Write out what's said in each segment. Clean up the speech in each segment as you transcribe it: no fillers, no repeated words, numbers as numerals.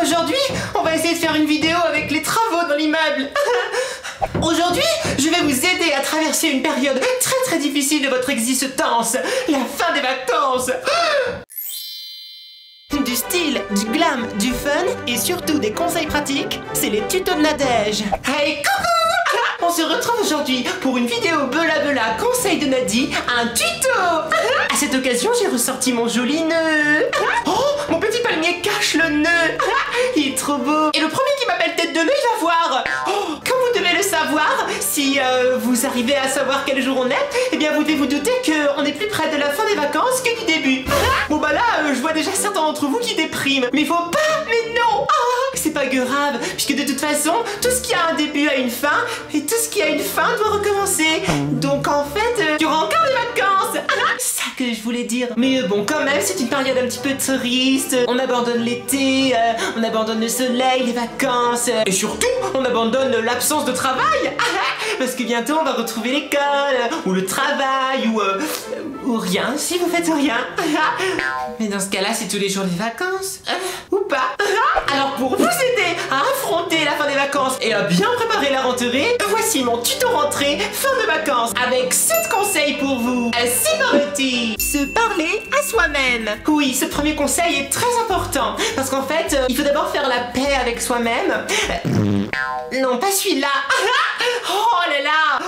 Aujourd'hui, on va essayer de faire une vidéo avec les travaux dans l'immeuble. Aujourd'hui, je vais vous aider à traverser une période très difficile de votre existence, la fin des vacances. Du style, du glam, du fun et surtout des conseils pratiques, c'est les tutos de Nadège. Hey, coucou! On se retrouve aujourd'hui pour une vidéo Bela conseil de Nadie, un tuto. À cette occasion, j'ai ressorti mon joli nœud. Oh, mon petit palmier cache le nœud. Il est trop beau. Et le premier qui m'appelle tête de nœud, il va voir. Oh, comme vous devez le savoir, si vous arrivez à savoir quel jour on est, eh bien vous devez vous douter qu'on est plus près de la fin des vacances que du début. Bon bah là, je vois déjà certains d'entre vous qui dépriment. Mais faut pas, mais non. C'est pas grave, puisque de toute façon, tout ce qui a un début a une fin, et tout ce qui a une fin doit recommencer. Donc en fait, il y aura encore des vacances. C'est ça que je voulais dire. Mais bon, quand même, c'est une période un petit peu triste. On abandonne l'été, on abandonne le soleil, les vacances, et surtout, on abandonne l'absence de travail. Parce que bientôt, on va retrouver l'école, ou le travail, ou rien, si vous faites rien. Mais dans ce cas-là, c'est tous les jours des vacances. Ou pas. Alors pour vous aider à affronter la fin des vacances et à bien préparer la rentrée, voici mon tuto rentrée fin de vacances avec 7 conseils pour vous. C'est parti. Se parler à soi-même. Oui, ce premier conseil est très important parce qu'en fait, il faut d'abord faire la paix avec soi-même. Non, pas celui-là. Oh là là.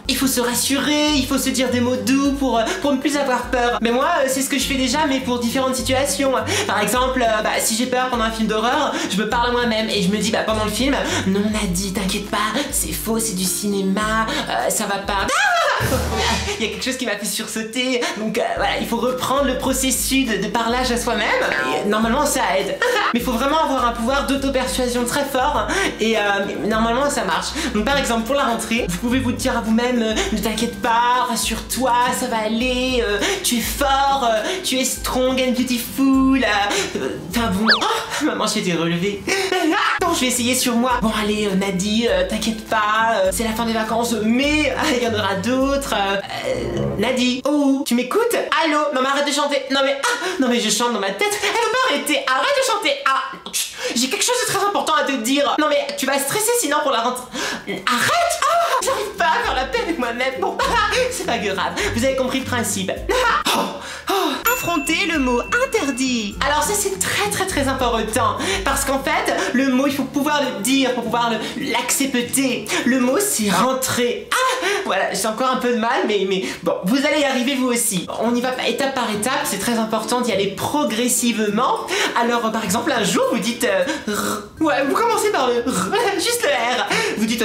Il faut se rassurer, il faut se dire des mots doux pour ne plus avoir peur. Mais moi, c'est ce que je fais déjà, mais pour différentes situations. Par exemple, si j'ai peur pendant un film d'horreur, je me parle à moi-même et je me dis pendant le film, non Nadie, t'inquiète pas, c'est faux, c'est du cinéma, ça va pas. Il y a quelque chose qui m'a fait sursauter, donc voilà, il faut reprendre le processus de parlage à soi-même et normalement ça aide. Mais il faut vraiment avoir un pouvoir d'auto-persuasion très fort et normalement ça marche. Donc par exemple pour la rentrée, vous pouvez vous dire à vous-même, ne t'inquiète pas, rassure-toi, ça va aller, tu es fort, tu es strong and beautiful. Enfin bon, ma manche était relevée. Bon, je vais essayer sur moi. Bon allez Nadie, t'inquiète pas, c'est la fin des vacances, mais il y en aura d'autres. Nadie, oh, tu m'écoutes? Allô? Non mais arrête de chanter. Non mais je chante dans ma tête. Elle veut pas arrêter. Arrête de chanter. J'ai quelque chose de très important à te dire. Non mais tu vas stresser sinon pour la rentrée. Arrête. J'arrive pas à faire la paix avec moi-même. Bon, c'est pas grave. Vous avez compris le principe. Affronter le mot interdit. Alors ça c'est très important parce qu'en fait le mot il faut pouvoir le dire pour pouvoir l'accepter. Le mot c'est rentrer. Voilà, j'ai encore un peu de mal mais bon, vous allez y arriver vous aussi. On y va étape par étape, c'est très important d'y aller progressivement. Alors par exemple un jour vous dites ouais, vous commencez par le juste le R. Vous dites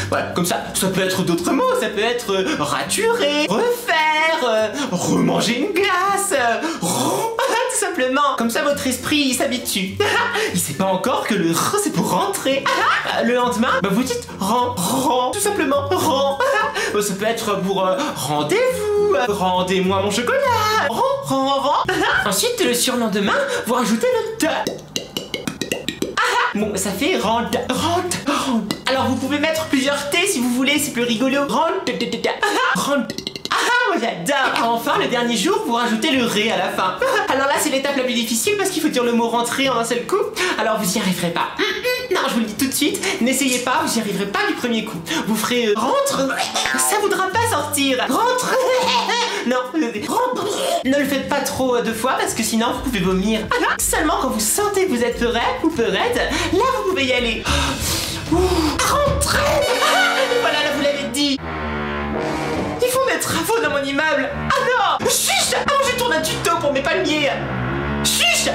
voilà, comme ça peut être d'autres mots, ça peut être raturer, refaire, remanger une glace, tout simplement. Comme ça votre esprit il s'habitue. Il sait pas encore que le c'est pour rentrer. Le lendemain, vous dites rend, tout simplement rend. Ça peut être pour rendez-vous, rendez-moi mon chocolat, rend. Ensuite le surlendemain, vous rajoutez le te. Bon, ça fait rend. Alors vous pouvez mettre plusieurs T si vous voulez, c'est plus rigolo. Rend. Moi j'adore. Enfin, le dernier jour, vous rajoutez le ré à la fin. Alors là, c'est l'étape la plus difficile parce qu'il faut dire le mot rentrer en un seul coup. Alors vous y arriverez pas. Non, je vous le dis tout de suite, n'essayez pas, vous y arriverez pas du premier coup. Vous ferez rentre, ça voudra pas sortir. Rentre. Non, ne le faites pas trop deux fois parce que sinon vous pouvez vomir. Seulement quand vous sentez que vous êtes prêt ou peurette, là vous pouvez y aller. Rentrez. Voilà, là vous l'avez dit. Ils font des travaux dans mon immeuble. Ah non. Chuch. Je tourne un tuto pour mes palmiers. Chuch.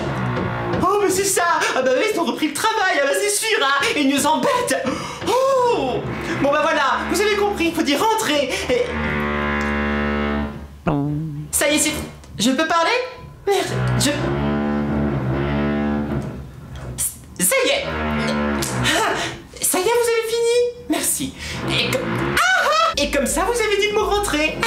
Oh mais c'est ça. Oui, ils ont repris le travail, c'est sûr, ils nous embêtent. Oh. Bon voilà, vous avez compris, il faut dire rentrer. Et... ça y est, je peux parler? Merde, ça y est. Ça y est, vous avez fini? Merci. Et comme ça, vous avez dit le mot rentrer.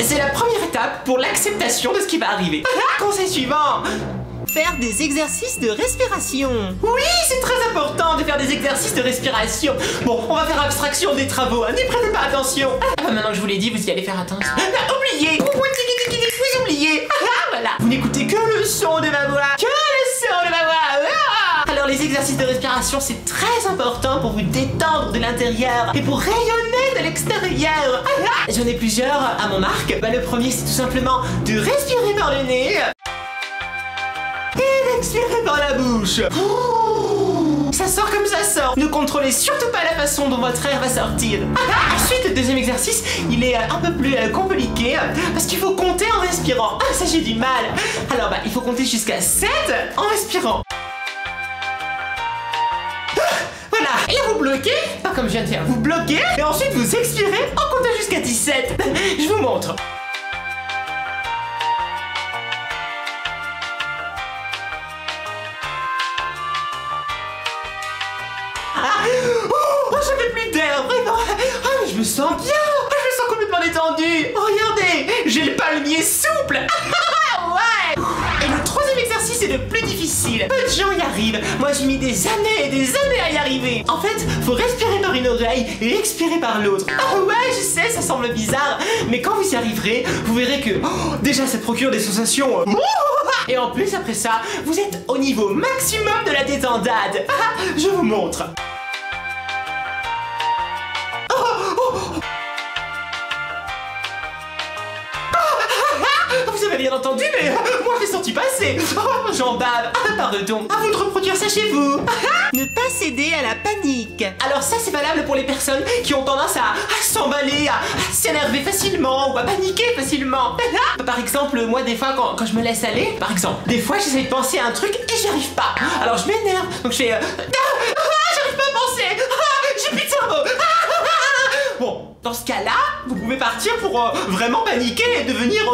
C'est la première étape pour l'acceptation de ce qui va arriver. Conseil suivant. Faire des exercices de respiration. Oui, c'est très important de faire des exercices de respiration. Bon, on va faire abstraction des travaux, n'y prêtez pas attention. Maintenant que je vous l'ai dit, vous y allez faire attention. Oubliez. oublié. Voilà. Vous n'écoutez que le son de ma voix. Que le son de ma voix. Alors les exercices de respiration, c'est très important pour vous détendre de l'intérieur et pour rayonner de l'extérieur. J'en ai plusieurs à mon arc. Le premier, c'est tout simplement de respirer par le nez et d'expirer par la bouche. Ça sort comme ça sort. Ne contrôlez surtout pas la façon dont votre air va sortir. Ensuite, le deuxième exercice, il est un peu plus compliqué parce qu'il faut compter en respirant. Ça, j'ai du mal. Alors, il faut compter jusqu'à 7 en respirant. Voilà. Et là, vous bloquez, pas comme je viens de faire. Vous bloquez et ensuite vous expirez en comptant jusqu'à 17. Je vous montre. J'avais plus d'air, vraiment. Mais je me sens bien. Je me sens complètement détendu. Regardez, j'ai le palmier souple. Ouais. Et le troisième exercice est le plus difficile. Peu de gens y arrivent. Moi, j'ai mis des années et des années à y arriver. En fait, faut respirer par une oreille et expirer par l'autre. Ouais, je sais, ça semble bizarre. Mais quand vous y arriverez, vous verrez que déjà, ça procure des sensations. Et en plus, après ça, vous êtes au niveau maximum de la détendade. Je vous montre. Vous avez bien entendu, mais moi je l'ai senti passer. J'en bave. Pardon. À vous de reproduire ça chez vous. Ne pas céder à la panique. Alors ça, c'est valable pour les personnes qui ont tendance à s'emballer, à s'énerver facilement ou à paniquer facilement. Par exemple, moi des fois quand je me laisse aller, par exemple, des fois j'essaie de penser à un truc et j'y arrive pas. Alors je m'énerve. Donc je fais j'arrive pas à penser. J'ai plus de cerveau. Bon, dans ce cas-là, vous pouvez partir pour vraiment paniquer et devenir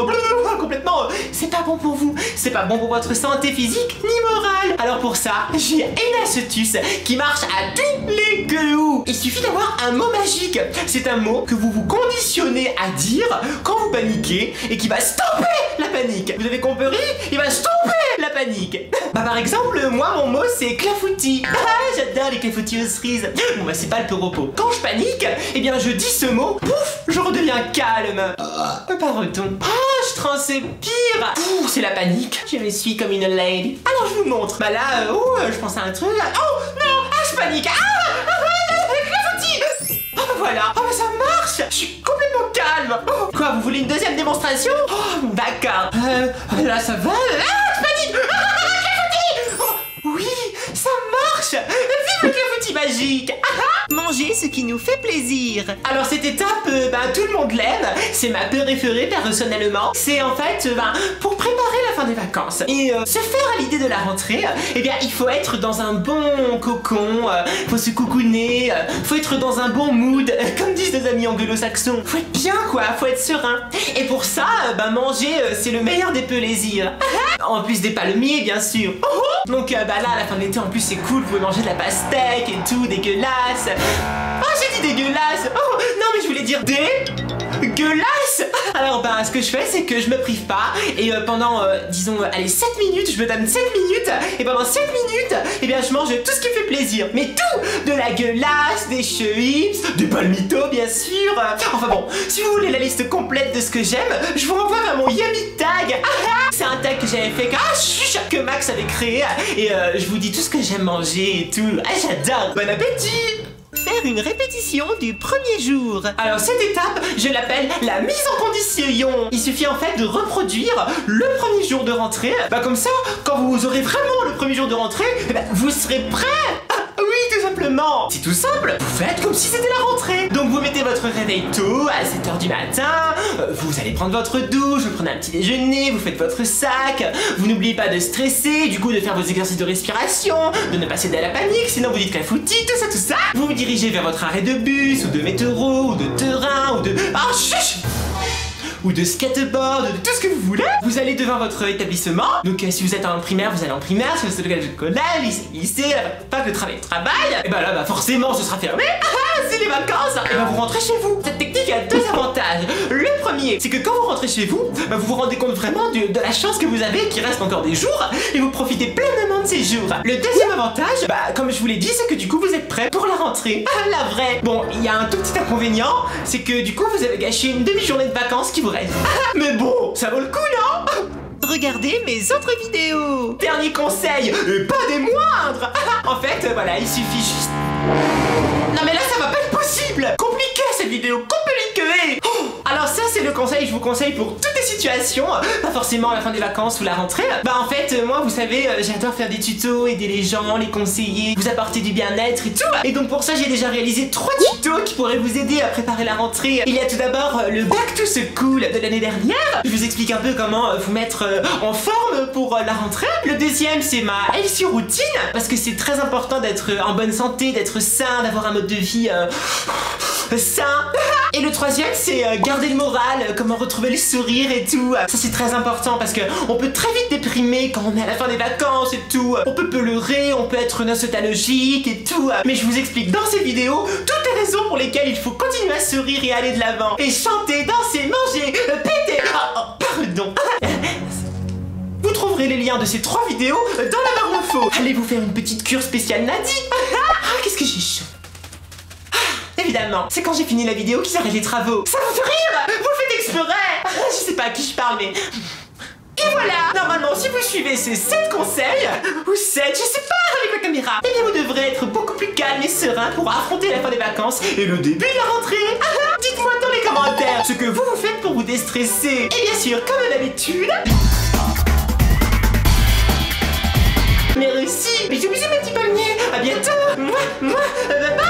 complètement... c'est pas bon pour vous, c'est pas bon pour votre santé physique ni morale. Alors pour ça, j'ai une astuce qui marche à tous les coups. Il suffit d'avoir un mot magique. C'est un mot que vous vous conditionnez à dire quand vous paniquez et qui va stopper la panique. Vous avez compris? Il va stopper la panique. Par exemple, moi mon mot c'est clafoutis. J'adore les clafoutis aux cerises. Bon c'est pas le peu repos. Quand je panique, eh bien je dis ce mot, pouf, je redeviens calme. Pardon. Je transpire. C'est la panique. Je me suis comme une lady. Alors je vous montre. Là, je pense à un truc. Oh non, je panique. Voilà. Ça marche. Je suis complètement calme. Quoi, vous voulez une deuxième démonstration? D'accord. Là ça va. Je panique. Oui, ça marche. Vive le clafoutis magique. Manger ce qui nous fait plaisir. Alors cette étape, tout le monde l'aime. C'est ma préférée personnellement. C'est en fait pour préparer la fin des vacances. Et se faire à l'idée de la rentrée, eh bien il faut être dans un bon cocon, faut se coucouner, faut être dans un bon mood, comme disent nos amis anglo-saxons. Faut être bien quoi, faut être serein. Et pour ça, manger c'est le meilleur des plaisirs. En plus des palmiers bien sûr. Donc là à la fin de l'été en plus c'est cool, vous pouvez manger de la pastèque et tout, dégueulasse. J'ai dit dégueulasse. Non mais je voulais dire dégueulasse. Alors ce que je fais c'est que je me prive pas et pendant disons allez 7 minutes, je me donne 7 minutes et pendant 7 minutes eh bien je mange tout ce qui fait plaisir. Mais tout, de la gueulasse, des chips, des palmitos bien sûr. Enfin bon, si vous voulez la liste complète de ce que j'aime, je vous renvoie vers mon Yummy Tag. C'est un tag que j'avais fait que Max avait créé et je vous dis tout ce que j'aime manger et tout. J'adore. Bon appétit. Faire une répétition du premier jour. Alors cette étape, je l'appelle la mise en condition. Il suffit en fait de reproduire le premier jour de rentrée. Comme ça, quand vous aurez vraiment le premier jour de rentrée, vous serez prêt. Oui, tout simplement. C'est tout simple. Vous faites comme si c'était la rentrée. Donc vous mettez votre réveil tôt à 7h du matin. Vous allez prendre votre douche, vous prenez un petit déjeuner, vous faites votre sac. Vous n'oubliez pas de stresser, du coup de faire vos exercices de respiration, de ne pas céder à la panique, sinon vous dites clafoutis, tout ça. Vous vous dirigez vers votre arrêt de bus, ou de métro, ou de train, ou de... ou de skateboard, de tout ce que vous voulez. Vous allez devant votre établissement. Donc si vous êtes en primaire, vous allez en primaire. Si vous êtes au collège, lycée, pas le travail. Et là, forcément, ce sera fermé. C'est les vacances. Et vous rentrez chez vous. Cette technique a deux avantages. Le premier, c'est que quand vous rentrez chez vous, vous vous rendez compte vraiment de la chance que vous avez, qu'il reste encore des jours, et vous profitez pleinement de ces jours. Le deuxième avantage, comme je vous l'ai dit, c'est que du coup, vous êtes prêts pour la rentrée. La vraie. Bon, il y a un tout petit inconvénient, c'est que du coup, vous avez gâché une demi-journée de vacances qui vous reste. Mais bon, ça vaut le coup, non? regarder mes autres vidéos. Dernier conseil, et pas des moindres. En fait, voilà, il suffit juste... Non mais là, ça va pas être possible. Compliqué cette vidéo, compliqué. Alors ça, c'est le conseil que je vous conseille pour toutes les situations. Pas forcément à la fin des vacances ou la rentrée. Bah en fait, moi, vous savez, j'adore faire des tutos, aider les gens, les conseiller, vous apporter du bien-être et tout. Et donc pour ça, j'ai déjà réalisé 3 tutos qui pourraient vous aider à préparer la rentrée. Il y a tout d'abord le Back to School de l'année dernière. Je vous explique un peu comment vous mettre en forme pour la rentrée. Le deuxième, c'est ma healthy routine, parce que c'est très important d'être en bonne santé, d'être sain, d'avoir un mode de vie sain. Et le troisième, c'est garder le moral, comment retrouver le sourire et tout. Ça, c'est très important parce que on peut très vite déprimer quand on est à la fin des vacances et tout. On peut pleurer, on peut être nostalgique et tout. Mais je vous explique dans ces vidéos toutes les raisons pour lesquelles il faut continuer à sourire et aller de l'avant. Et chanter, danser, manger, péter. Pardon. Vous trouverez les liens de ces 3 vidéos dans la barre d'infos. Allez vous faire une petite cure spéciale Nadie. Qu'est-ce que j'ai chaud. Évidemment, c'est quand j'ai fini la vidéo qu'ils arrêtent les travaux. Ça vous fait rire? Vous le faites exprès. Je sais pas à qui je parle, mais... Et voilà. Normalement, si vous suivez ces 7 conseils, ou 7, je sais pas, avec la caméra, eh bien vous devrez être beaucoup plus calme et serein pour affronter la fin des vacances et le début de la rentrée. Dites-moi dans les commentaires ce que vous faites pour vous déstresser. Et bien sûr, comme d'habitude... Merci. Bisous bisous mes petits palmiers. À bientôt. Moi, bye bye.